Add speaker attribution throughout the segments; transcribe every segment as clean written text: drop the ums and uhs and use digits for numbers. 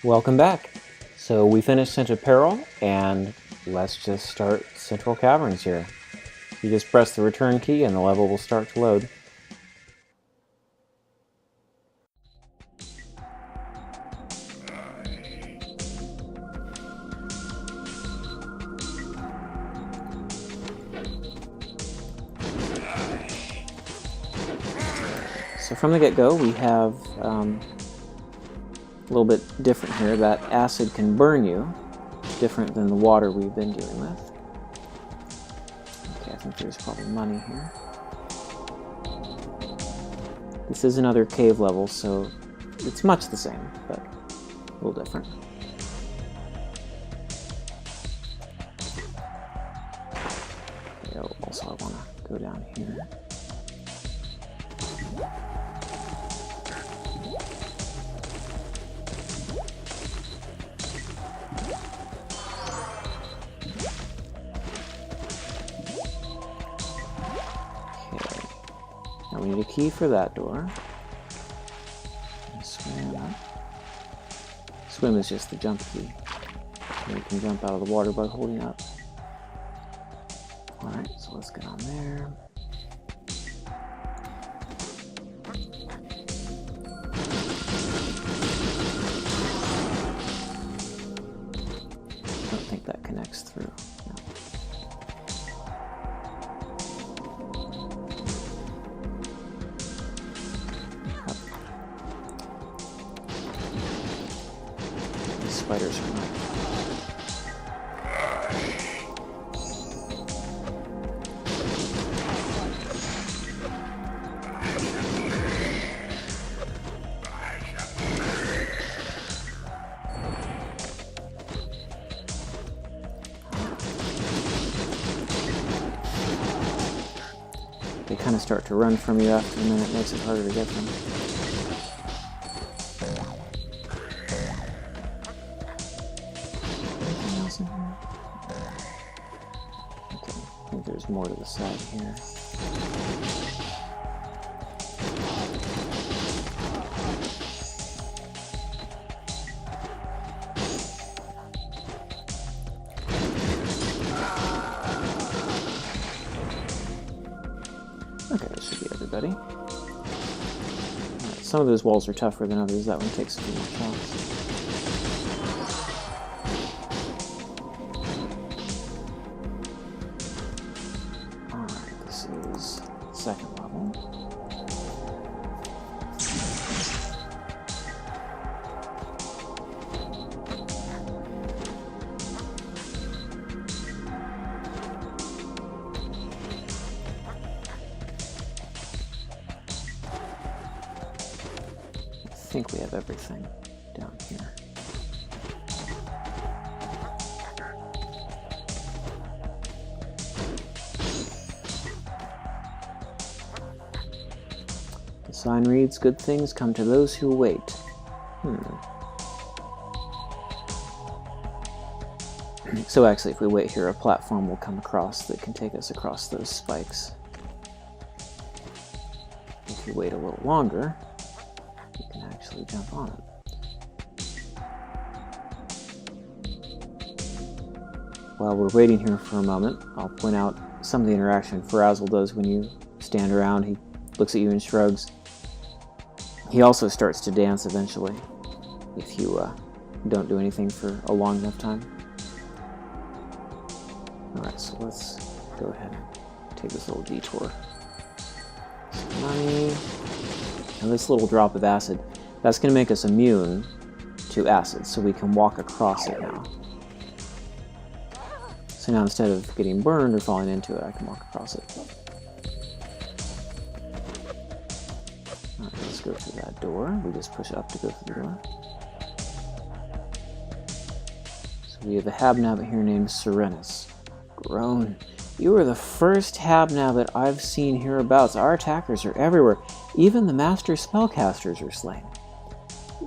Speaker 1: Welcome back. So we finished Central Peril, and let's just start Central Caverns here. You just press the return key and the level will start to load. So from the get-go, we have a little bit different here. That acid can burn you, different than the water we've been dealing with. Okay, I think there's probably money here. This is another cave level, so it's much the same, but a little different. Also, I want to go down here. Now we need a key for that door. Swim up. Swim is just the jump key. So you can jump out of the water by holding up. Alright, so let's get on there. I don't think that connects through. No. Spiders are not. They kind of start to run from you after a minute, makes it harder to get them. I think there's more to the side here. Okay, that should be everybody. Right, some of those walls are tougher than others. That one takes a few more shots. Second level. I think we have everything down here. The sign reads, "Good things come to those who wait." So actually, if we wait here, a platform will come across that can take us across those spikes. If you wait a little longer, you can actually jump on it. While we're waiting here for a moment, I'll point out some of the interaction Ferazel does when you stand around. He looks at you and shrugs. He also starts to dance eventually, if you don't do anything for a long enough time. Alright, so let's go ahead and take this little detour. Some money. And this little drop of acid, that's going to make us immune to acid, so we can walk across it now. So now instead of getting burned or falling into it, I can walk across it. Alright, let's go through that door. We just push up to go through the door. So we have a Habnabbit here named Serenus. Groan. You are the first Habnabbit I've seen hereabouts. Our attackers are everywhere. Even the master spellcasters are slain.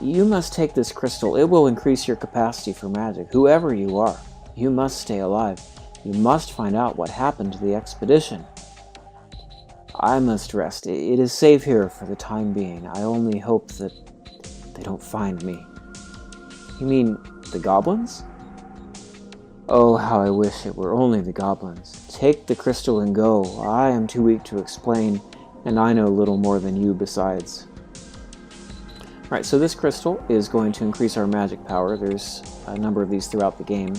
Speaker 1: You must take this crystal. It will increase your capacity for magic. Whoever you are, you must stay alive. You must find out what happened to the expedition. I must rest. It is safe here for the time being. I only hope that they don't find me. You mean the goblins? Oh, how I wish it were only the goblins. Take the crystal and go. I am too weak to explain, and I know little more than you besides. Alright, so this crystal is going to increase our magic power. There's a number of these throughout the game.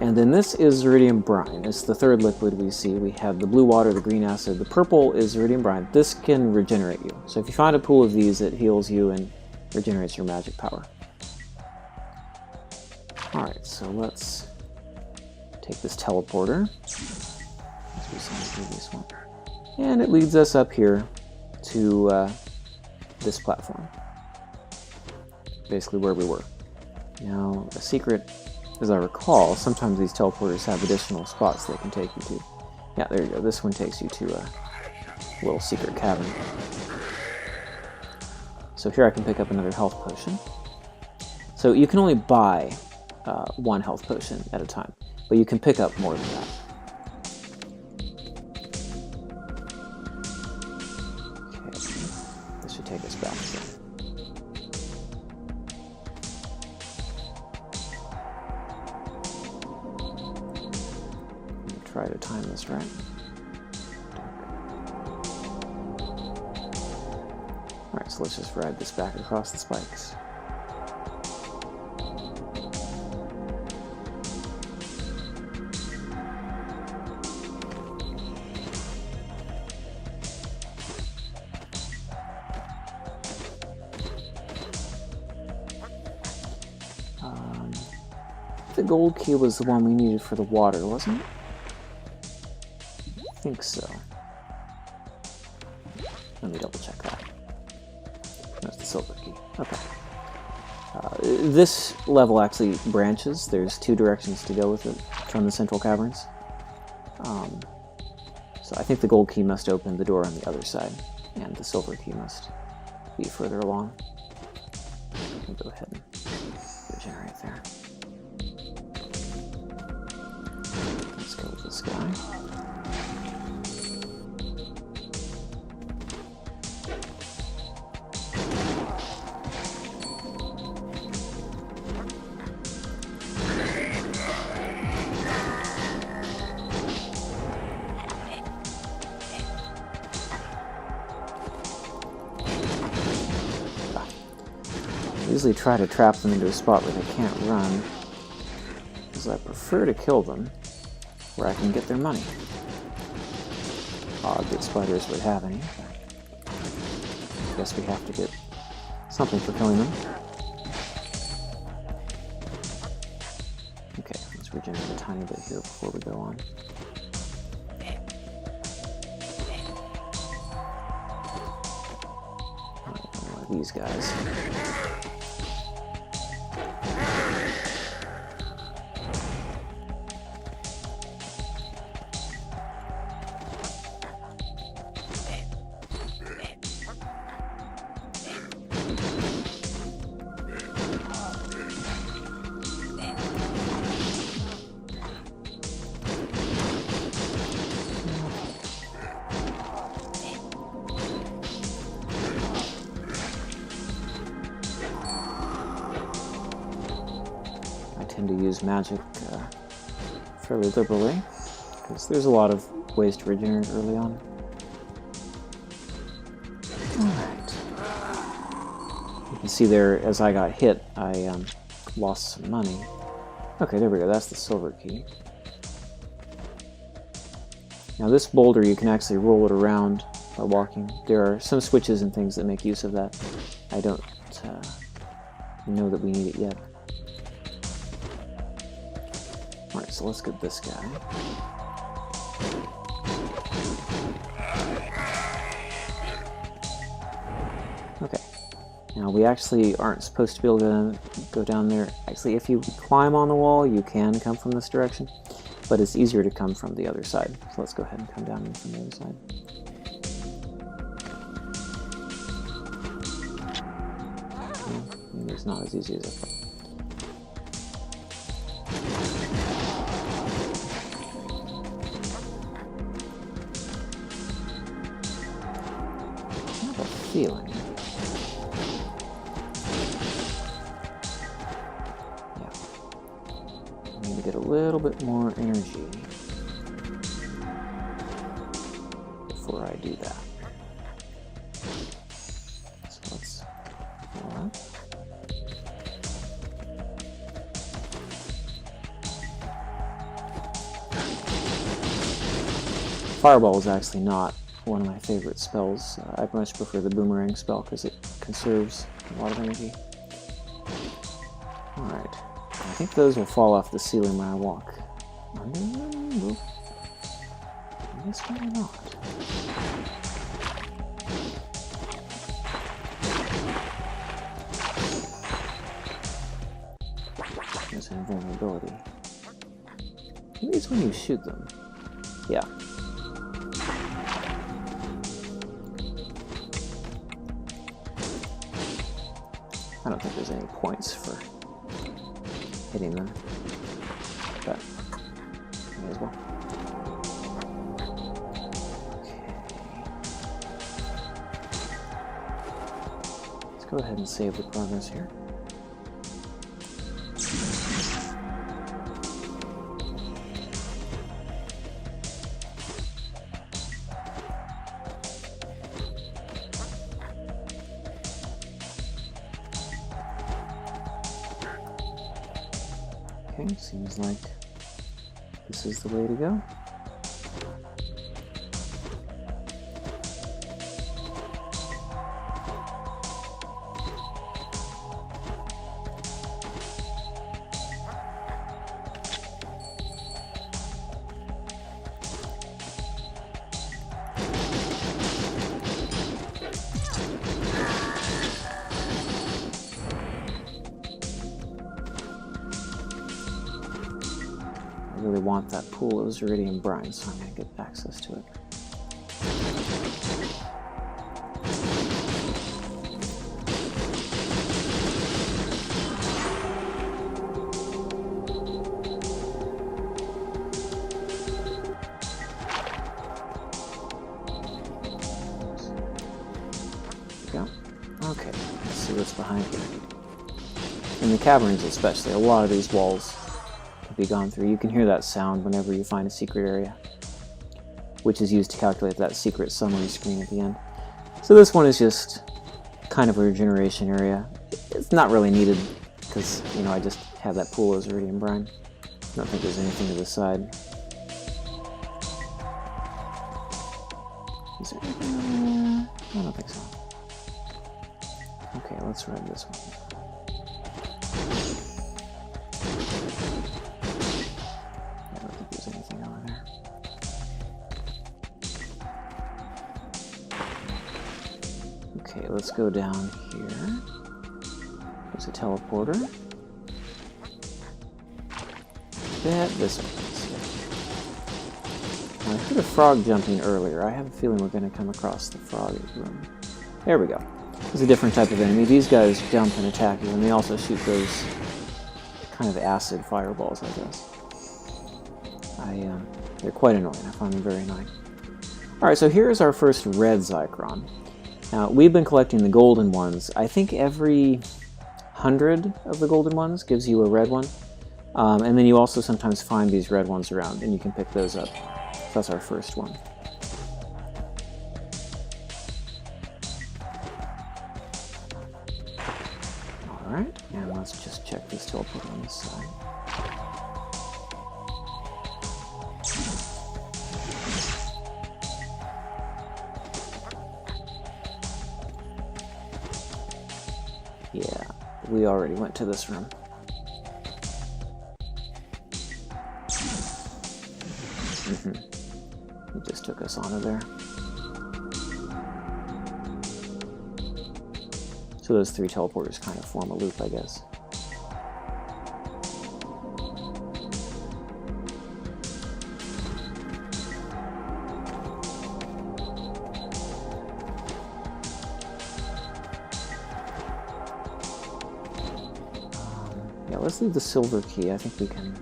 Speaker 1: And then this is ziridium brine. It's the third liquid we see. We have the blue water, the green acid. The purple is ziridium brine. This can regenerate you. So if you find a pool of these, it heals you and regenerates your magic power. Alright, so let's take this teleporter. Let's do some of the previous one. And it leads us up here to this platform. Basically where we were. Now, a secret, as I recall, sometimes these teleporters have additional spots they can take you to. Yeah, there you go. This one takes you to a little secret cavern. So here I can pick up another health potion. So you can only buy one health potion at a time, but you can pick up more than that. Okay, this should take us back again. Try to time this right. Alright, so let's just ride this back across the spikes. The gold key was the one we needed for the water, wasn't it? I think so. Let me double check that. That's the silver key. Okay. This level actually branches. There's two directions to go with it from the central caverns. So I think the gold key must open the door on the other side, and the silver key must be further along. I'll go ahead and regenerate there. Let's go with this guy. I usually try to trap them into a spot where they can't run, because I prefer to kill them where I can get their money. Odd that spiders would have any. I guess we have to get something for killing them. Okay, let's regenerate a tiny bit here before we go on. One of these guys. Tend to use magic fairly liberally, because there's a lot of ways to regenerate early on. Alright. You can see there, as I got hit, I lost some money. Okay, there we go, that's the silver key. Now this boulder, you can actually roll it around by walking. There are some switches and things that make use of that. I don't know that we need it yet. Alright, so let's get this guy. Okay. Now we actually aren't supposed to be able to go down there. Actually, if you climb on the wall, you can come from this direction, but it's easier to come from the other side. So let's go ahead and come down from the other side. Maybe it's not as easy as I thought. Feeling. bit more energy before I do that. So let's fill that. Fireball is actually not one of my favorite spells. I much prefer the boomerang spell because it conserves a lot of energy. Alright, I think those will fall off the ceiling when I walk under them. I guess maybe not. There's an invulnerability. Maybe it's when you shoot them. Yeah. I don't think there's any points for hitting them, but may as well. Okay. Let's go ahead and save the progress here. Okay, seems like this is the way to go. I really want that pool of ziridium brine, so I'm going to get access to it. There we go. Okay, let's see what's behind here. In the caverns especially, a lot of these walls be gone through. You can hear that sound whenever you find a secret area, which is used to calculate that secret summary screen at the end. So this one is just kind of a regeneration area. It's not really needed because, you know, I just have that pool of ziridium brine. I don't think there's anything to the side. Is there anything over there? I don't think so. Okay, let's run this one. Okay, let's go down here. There's a teleporter. Bet this opens here. I heard a frog jumping earlier. I have a feeling we're going to come across the frog room. There we go. There's a different type of enemy. These guys jump and attack you, and they also shoot those kind of acid fireballs, I guess. They're quite annoying. I find them very annoying. Alright, so here's our first red Zychron. Now, we've been collecting the golden ones. I think every 100 of the golden ones gives you a red one. And then you also sometimes find these red ones around, and you can pick those up. So that's our first one. Alright, and let's just check this teleporter on this side. Yeah, we already went to this room. It just took us onto there. So those three teleporters kind of form a loop, I guess. Yeah, let's leave the silver key. I think we can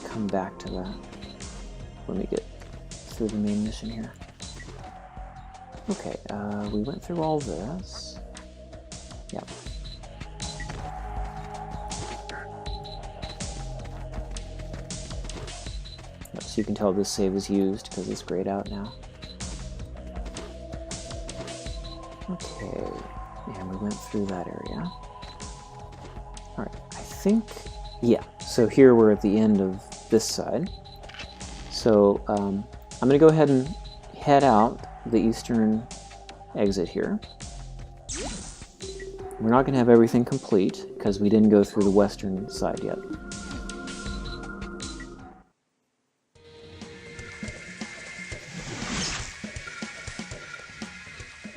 Speaker 1: come back to that when we get through the main mission here. Okay, we went through all this. Yep. So you can tell this save is used because it's grayed out now. Okay, and we went through that area. Alright, I think, yeah, so here we're at the end of this side. So I'm going to go ahead and head out the eastern exit here. We're not going to have everything complete because we didn't go through the western side yet.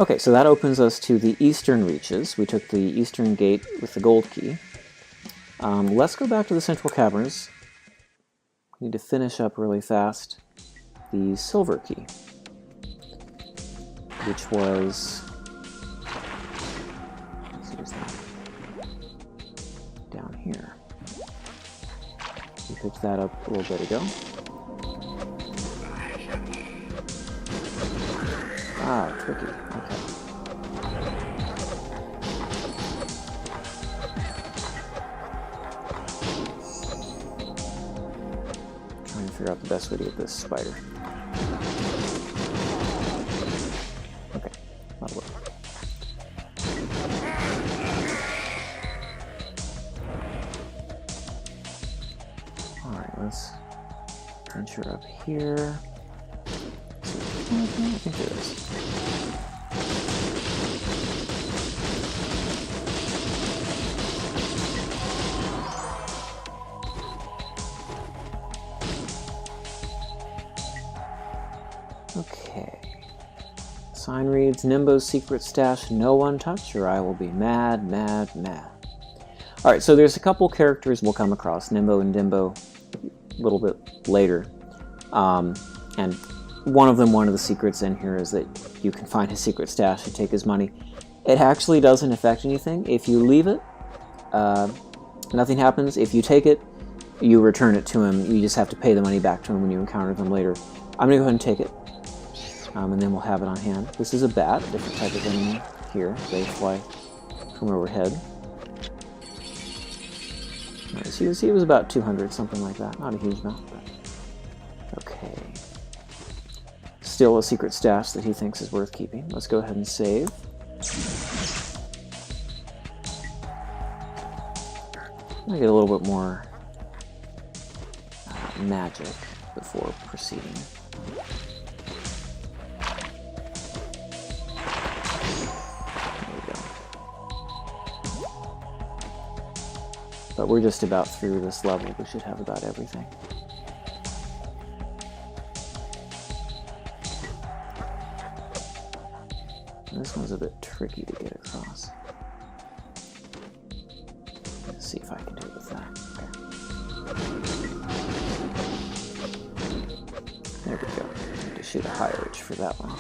Speaker 1: Okay, so that opens us to the eastern reaches. We took the eastern gate with the gold key. Let's go back to the central caverns. We need to finish up really fast the silver key, which was down here. We picked that up a little bit ago. Ah, tricky. Okay. Trying to figure out the best way to get this spider. Okay, that'll work. Alright, let's venture up here. I think there is. Okay. Sign reads, Nimbo's secret stash, no one touch or I will be mad, mad, mad. Alright, so there's a couple characters we'll come across, Nimbo and Dimbo, a little bit later. And one of the secrets in here is that you can find his secret stash and take his money. It actually doesn't affect anything. If you leave it, nothing happens. If you take it, you return it to him. You just have to pay the money back to him when you encounter them later. I'm going to go ahead and take it, and then we'll have it on hand. This is a bat, a different type of enemy here. They fly from overhead. Right, so you can see it was about 200, something like that. Not a huge amount, but okay. Still a secret stash that he thinks is worth keeping. Let's go ahead and save. I'm going to get a little bit more magic before proceeding. There we go. But we're just about through this level. We should have about everything. This one's a bit tricky to get across. Let's see if I can do it with that. Okay. There we go. I need to shoot a higher reach for that one.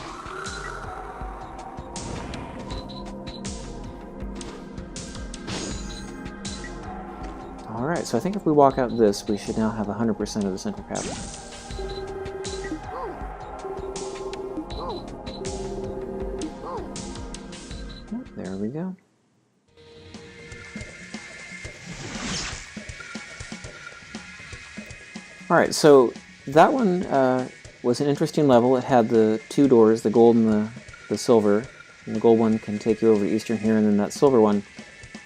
Speaker 1: Alright, so I think if we walk out this, we should now have 100% of the central cavern. There we go. Alright, so that one was an interesting level. It had the two doors, the gold and the silver. And the gold one can take you over to eastern here, and then that silver one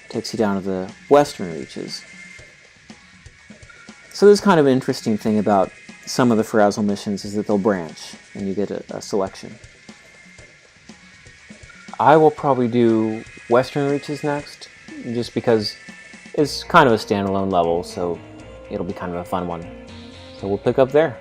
Speaker 1: takes you down to the western reaches. So this kind of interesting thing about some of the Ferazel missions is that they'll branch, and you get a selection. I will probably do Western Reaches next, just because it's kind of a standalone level, so it'll be kind of a fun one. So we'll pick up there.